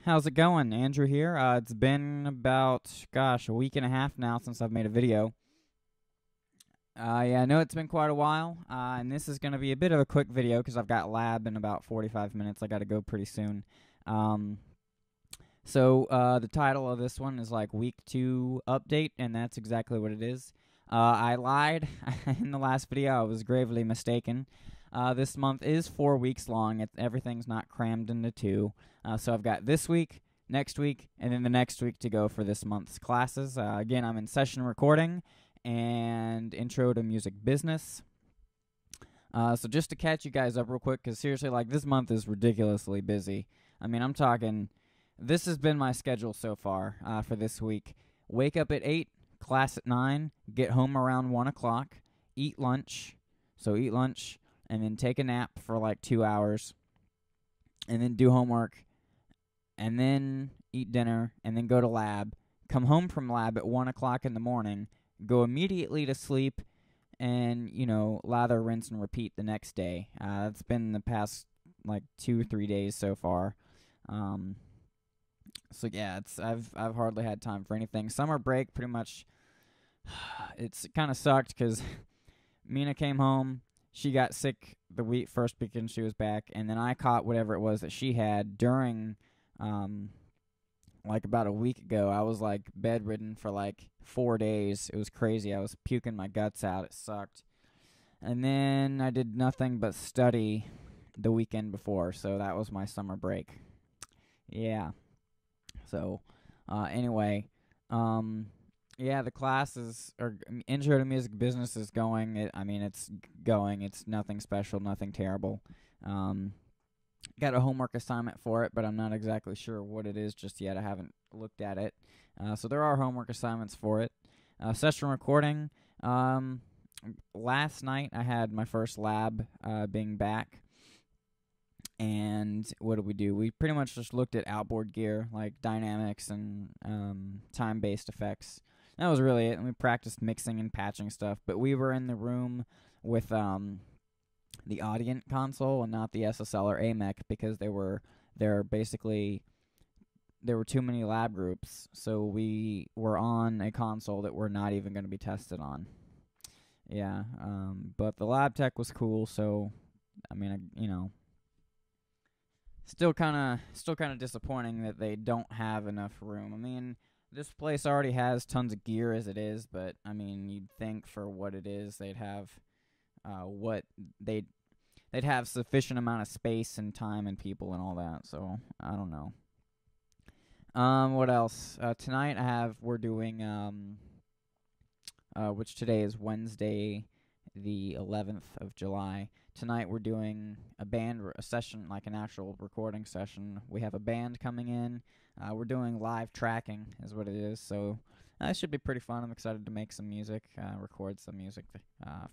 How's it going? Andrew here. It's been about, a week and a half now since I've made a video. Yeah, I know it's been quite a while, and this is going to be a bit of a quick video because I've got lab in about 45 minutes. I got to go pretty soon. Um, the title of this one is like week 2 update, and that's exactly what it is. I lied in the last video. I was gravely mistaken. This month is 4 weeks long. Everything's not crammed into 2. So I've got this week, next week, and then the next week to go for this month's classes. Again, I'm in session recording and intro to music business. So just to catch you guys up real quick, because seriously, like, this month is ridiculously busy. I mean, I'm talking, this has been my schedule so far for this week. Wake up at 8, class at 9, get home around 1 o'clock, eat lunch, and then take a nap for like 2 hours, and then do homework, and then eat dinner, and then go to lab, come home from lab at 1 o'clock in the morning, go immediately to sleep, and, lather, rinse, and repeat the next day. It's been the past, like, 2-3 days so far. So yeah, I've hardly had time for anything. Summer break, pretty much, it's kind of sucked because Mina came home. She got sick the first weekend she was back, and then I caught whatever it was that she had during, like, about a week ago. I was like bedridden for like 4 days. It was crazy. I was puking my guts out. It sucked. And then I did nothing but study the weekend before, so that was my summer break. Yeah. So, anyway, yeah, the classes or intro to music business is going. It's going. It's nothing special, nothing terrible. Um, got a homework assignment for it, but I'm not exactly sure what it is just yet. I haven't looked at it. So there are homework assignments for it. Session recording. Last night I had my first lab being back. And what did we do? We pretty much just looked at outboard gear, like dynamics and time-based effects. That was really it. And we practiced mixing and patching stuff. But we were in the room with the Audient console and not the SSL or AMEC because there were too many lab groups. So we were on a console that we're not even going to be tested on. Yeah, but the lab tech was cool. So, still kind of disappointing that they don't have enough room. I mean, this place already has tons of gear as it is, but I mean, you'd think for what it is, they'd have what they'd have sufficient amount of space and time and people and all that. So I don't know. What else? Tonight we're doing which today is Wednesday, the 11th of July. Tonight we're doing a session, like an actual recording session. We have a band coming in. We're doing live tracking is what it is. So it should be pretty fun. I'm excited to make some music, record some music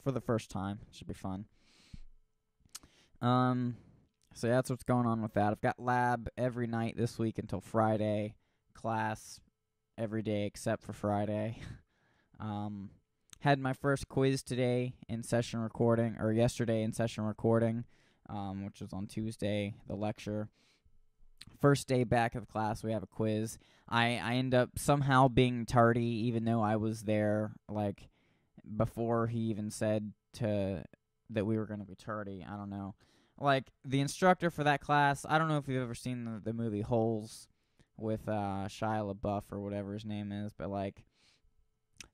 for the first time. It should be fun. So yeah, that's what's going on with that. I've got lab every night this week until Friday. Class every day except for Friday. Had my first quiz today in session recording, or yesterday in session recording, which was on Tuesday, the lecture. First day back of class, we have a quiz. I end up somehow being tardy, even though I was there, like, before he even said that we were going to be tardy. I don't know. Like, the instructor for that class, I don't know if you've ever seen the movie Holes with Shia LaBeouf or whatever his name is, but, like,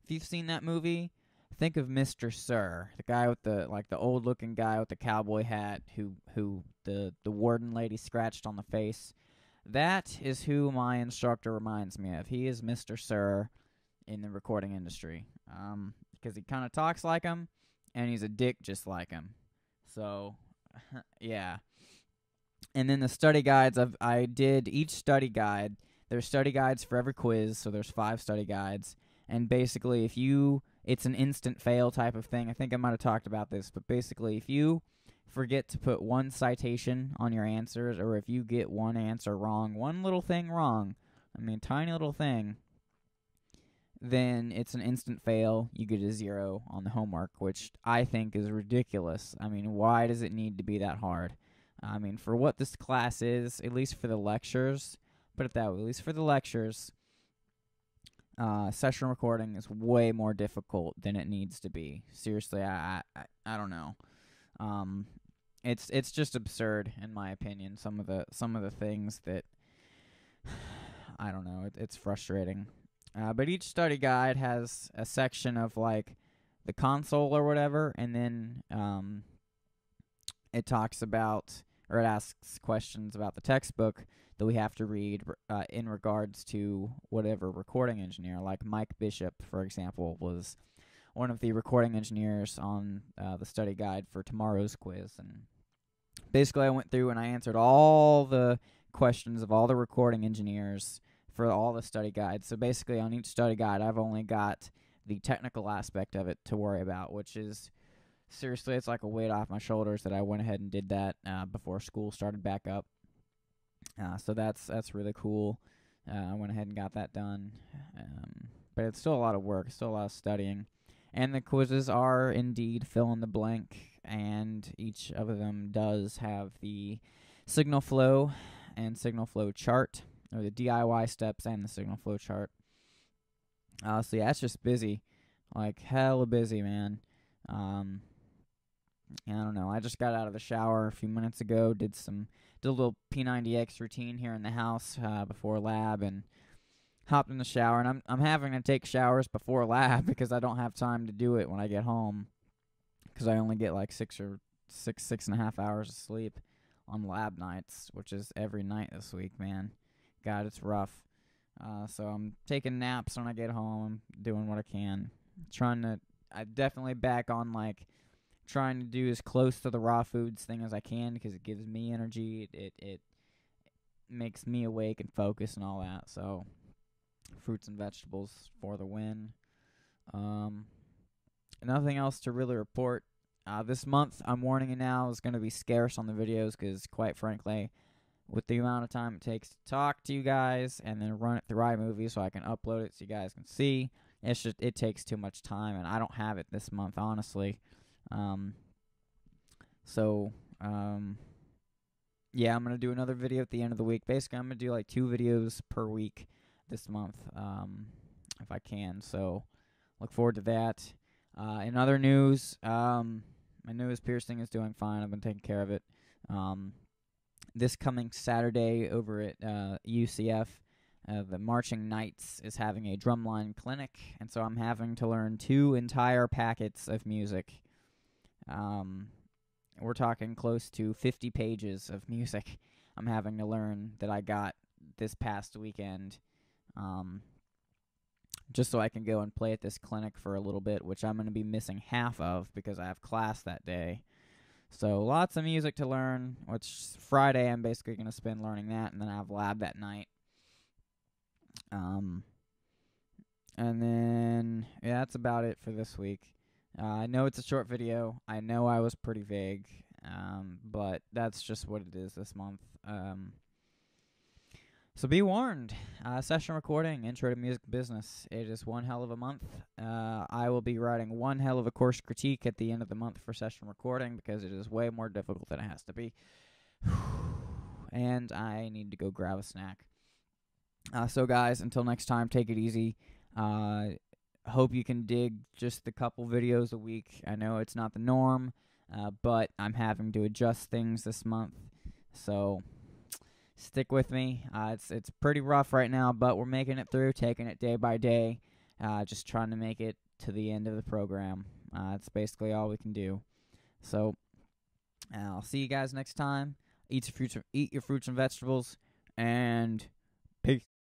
if you've seen that movie, think of Mr. Sir, the guy with the old-looking guy with the cowboy hat who the warden lady scratched on the face. That is who my instructor reminds me of. He is Mr. Sir in the recording industry, because he kind of talks like him, and he's a dick just like him. So, yeah. And then the study guides, I did each study guide. There's study guides for every quiz, so there's 5 study guides. And basically, it's an instant fail type of thing. I think I might have talked about this, but basically, if you forget to put one citation on your answers, or if you get one answer wrong, one little thing wrong, tiny little thing, then it's an instant fail. You get a 0 on the homework, which I think is ridiculous. Why does it need to be that hard? For what this class is, at least for the lectures, put it that way. At least for the lectures, session recording is way more difficult than it needs to be. Seriously, I don't know. It's just absurd in my opinion. Some of the things that I don't know. It's frustrating. But each study guide has a section of like the console or whatever, and then it talks about, or it asks questions about the textbook that we have to read in regards to whatever recording engineer. Like Mike Bishop, for example, was one of the recording engineers on the study guide for tomorrow's quiz. And basically I went through and I answered all the questions of all the recording engineers for all the study guides. So basically on each study guide, I've only got the technical aspect of it to worry about, which is, seriously, it's like a weight off my shoulders that I went ahead and did that before school started back up. So that's really cool. I went ahead and got that done. But it's still a lot of work, still a lot of studying. And the quizzes are indeed fill in the blank, and each of them does have the signal flow and signal flow chart, or the DIY steps and the signal flow chart. So yeah, it's just busy, like hella busy, man. I don't know. I just got out of the shower a few minutes ago. Did a little P90X routine here in the house before lab, and hopped in the shower. And I'm having to take showers before lab because I don't have time to do it when I get home, because I only get like 6.5 hours of sleep on lab nights, which is every night this week, man. God, it's rough. So I'm taking naps when I get home. I'm doing what I can. I definitely back on like trying to do as close to the raw foods thing as I can, because it gives me energy. It makes me awake and focus and all that. So fruits and vegetables for the win. Nothing else to really report. This month, I'm warning you now, is going to be scarce on the videos because, quite frankly, with the amount of time it takes to talk to you guys and then run it through iMovie so I can upload it so you guys can see, it takes too much time, and I don't have it this month, honestly. Yeah, I'm going to do another video at the end of the week. Basically, I'm going to do like 2 videos per week this month, if I can. So, look forward to that. In other news, my nose piercing is doing fine. I've been taking care of it. This coming Saturday over at UCF, the Marching Knights is having a drumline clinic, and so I'm having to learn 2 entire packets of music. We're talking close to 50 pages of music I'm having to learn that I got this past weekend, just so I can go and play at this clinic for a little bit, which I'm going to be missing half of because I have class that day. So lots of music to learn, which Friday I'm basically going to spend learning that, and then I have lab that night. And then, yeah, that's about it for this week. I know it's a short video. I know I was pretty vague, but that's just what it is this month. So be warned. Session recording, intro to music business. It is one hell of a month. I will be writing one hell of a course critique at the end of the month for session recording because it is way more difficult than it has to be. And I need to go grab a snack. So guys, until next time, take it easy. Hope you can dig just a couple videos a week. I know it's not the norm, but I'm having to adjust things this month. So stick with me. It's pretty rough right now, but we're making it through, taking it day by day, just trying to make it to the end of the program. It's basically all we can do. So I'll see you guys next time. Eat your fruits and vegetables, and